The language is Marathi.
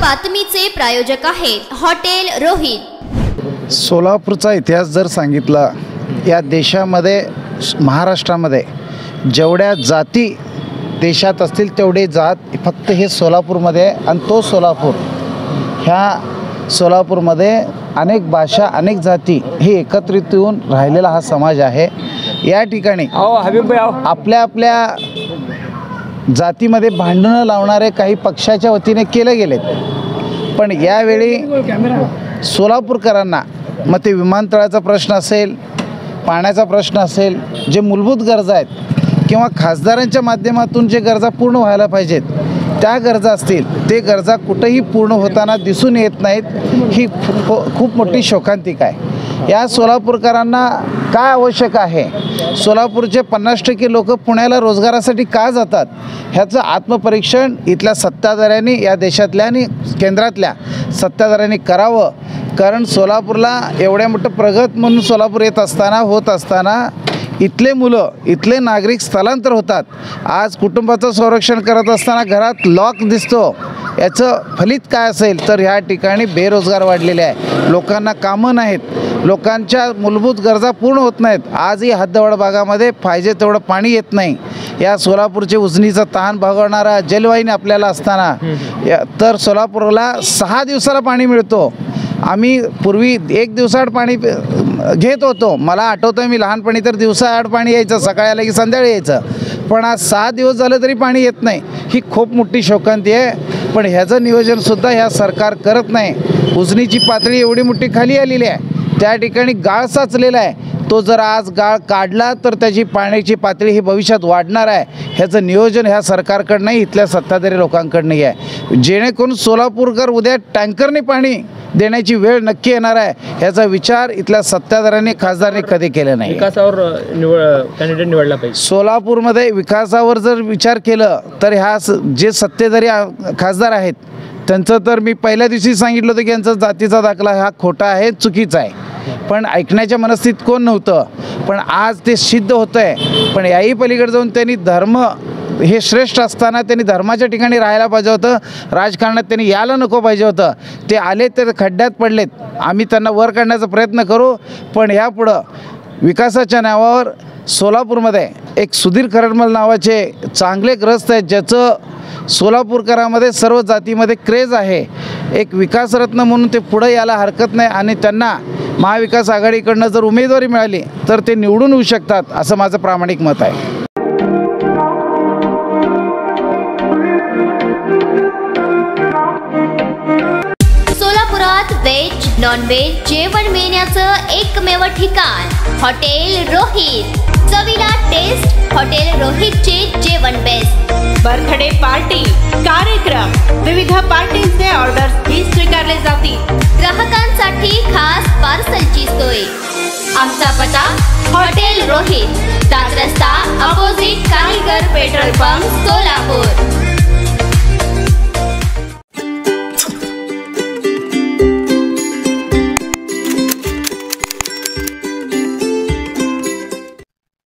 बातमीचे प्रायोजक आहेत हॉटेल रोहित। सोलापूरचा इतिहास जर सांगितला, या देशामध्ये महाराष्ट्रामध्ये जेवढ्या जाती देशात असतील तेवढे जात फक्त हे सोलापूरमध्ये आहे। आणि तो सोलापूर, ह्या सोलापूरमध्ये अनेक भाषा अनेक जाती हे एकत्रित येऊन राहिलेला हा समाज आहे। या ठिकाणी आपल्या आपल्या जातीमध्ये भांडणं लावणारे काही पक्षाच्या वतीने केले गेलेत, पण यावेळी सोलापूरकरांना मग ते विमानतळाचा प्रश्न असेल, पाण्याचा प्रश्न असेल, जे मूलभूत गरजा आहेत किंवा खासदारांच्या माध्यमातून जे गरजा पूर्ण व्हायला पाहिजेत त्या गरजा असतील, ते गरजा कुठेही पूर्ण होताना दिसून येत नाहीत। ही खूप मोठी शोकांतिका आहे। या सोलापूरकरांना काय आवश्यक आहे, सोलापूरचे 50% लोक पुण्याला रोजगारासाठी का जातात, ह्याचं आत्मपरीक्षण इथल्या सत्ताधाऱ्यांनी, या देशातल्या आणि केंद्रातल्या सत्ताधाऱ्यांनी करावं। कारण सोलापूरला एवढ्या मोठं प्रगत म्हणून सोलापूर होत असताना इथले मुलं, इथले नागरिक स्थलांतर होतात। आज कुटुंबाचं संरक्षण करत असताना घरात लॉक दिसतो, याचं फलित काय असेल तर ह्या ठिकाणी बेरोजगार वाढलेले आहे, लोकांना कामं नाहीत, लोकांच्या मूलभूत गरजा पूर्ण होत नाहीत। आजही हद्दवाढ भागामध्ये पाहिजे तेवढं पाणी येत नाही। या सोलापूरचे उजनीचा ताण भागवणारा जलवाहिनी आपल्याला असताना तर सोलापूरला 6 दिवसाला पाणी मिळतो। आम्ही पूर्वी 1 दिवसाआड पाणी घेत होतो। मला आठवतं मी लहानपणी तर दिवसाआड पाणी यायचं, सकाळी आलं की संध्याकाळी यायचं, पण आज 6 दिवस झालं तरी पाणी येत नाही। ही खूप मोठी शोकांती आहे, पण ह्याचं नियोजनसुद्धा ह्या सरकार करत नाही। उजनीची पातळी एवढी मोठी खाली आलेली आहे, त्या ठिकाणी गाळ साचलेला आहे। तो जर आज गाळ काढला तर त्याची पाण्याची पातळी ही भविष्यात वाढणार आहे। ह्याचं नियोजन ह्या सरकारकडं नाही, इथल्या सत्ताधारी लोकांकडनं आहे, जेणेकरून सोलापूरकर उद्या टँकरने पाणी देण्याची वेळ नक्की येणार आहे। ह्याचा विचार इथल्या सत्ताधाऱ्यांनी, खासदारांनी कधी केला नाही। विकासावर कॅन्डिडेट निवडला पाहिजे। सोलापूरमध्ये विकासावर जर विचार केलं तर ह्या जे सत्तेधारी खासदार आहेत त्यांचं तर मी पहिल्या दिवशी सांगितलं होतं की यांचा जातीचा दाखला हा खोटा आहे, चुकीचा आहे, पण ऐकण्याच्या मनस्थितीत कोण नव्हतं, पण आज ते सिद्ध होतं आहे। पण याही पलीकडे जाऊन त्यांनी धर्म हे श्रेष्ठ असताना त्यांनी धर्माच्या ठिकाणी राहायला पाहिजे होतं, राजकारणात त्यांनी यायला नको पाहिजे होतं। ते आले तर खड्ड्यात पडलेत, आम्ही त्यांना वर काढण्याचा प्रयत्न करू, पण ह्यापुढं विकासाच्या नावावर सोलापूरमध्ये एक सुधीर खरडमल नावाचे चांगले ग्रस्त आहेत, ज्याचं सोलापूरकरामध्ये सर्व जातीमध्ये क्रेज आहे। एक विकासरत्न म्हणून ते पुढे यायला हरकत नाही आणि त्यांना महाविकास आघाडीकडनं जर उमेदवारी मिळाली तर ते निवडून येऊ शकतात, असं माझं प्रामाणिक मत आहे। सोलापुरात व्हेज नॉन व्हेज जेवण मिळण्याचं एकमेव ठिकाण हॉटेल रोहित। चवीला टेस्ट, हॉटेल रोहितचे जेवण बेस्ट। बर्थडे पार्टी, कार्यक्रम, विविध पार्टींचे ऑर्डर्स ही स्वीकारले जातील। ग्राहकांसाठी खास पार्सलची सोय। आमचा पत्ता हॉटेल रोहित, 7 रस्ता अपोजिट कारीगर पेट्रोल पंप।